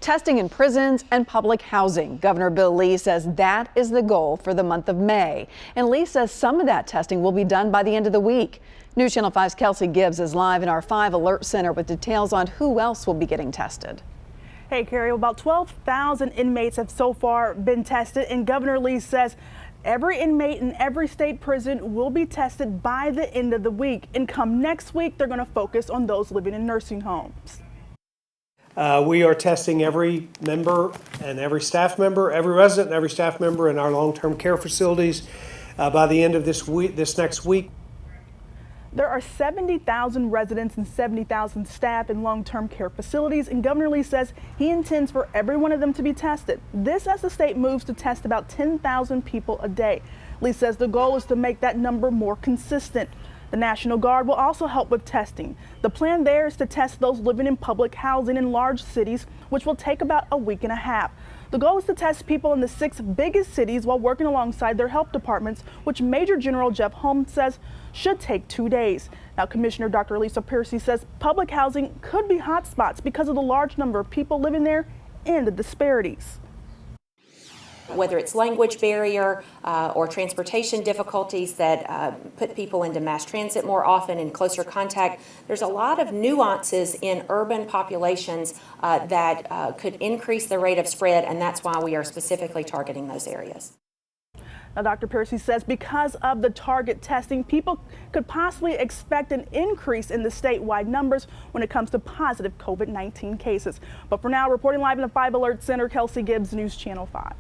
Testing in prisons and public housing. Governor Bill Lee says that is the goal for the month of May. And Lee says some of that testing will be done by the end of the week. News Channel 5's Kelsey Gibbs is live in our 5 Alert Center with details on who else will be getting tested. Hey, Carrie, about 12,000 inmates have so far been tested, and Governor Lee says every inmate in every state prison will be tested by the end of the week. And come next week, they're going to focus on those living in nursing homes. We are testing every member and every staff member, every resident and every staff member in our long-term care facilities by the end of this next week. There are 70,000 residents and 70,000 staff in long-term care facilities, and Governor Lee says he intends for every one of them to be tested. This as the state moves to test about 10,000 people a day. Lee says the goal is to make that number more consistent. The National Guard will also help with testing. The plan there is to test those living in public housing in large cities, which will take about a week and a half. The goal is to test people in the 6 biggest cities while working alongside their health departments, which Major General Jeff Holmes says should take 2 days. Now, Commissioner Dr. Lisa Piercy says public housing could be hotspots because of the large number of people living there and the disparities. Whether it's language barrier or transportation difficulties that put people into mass transit more often and closer contact, there's a lot of nuances in urban populations that could increase the rate of spread, and that's why we are specifically targeting those areas. Now, Dr. Piercy says because of the target testing, people could possibly expect an increase in the statewide numbers when it comes to positive COVID-19 cases. But for now, reporting live in the 5 Alert Center, Kelsey Gibbs, News Channel 5.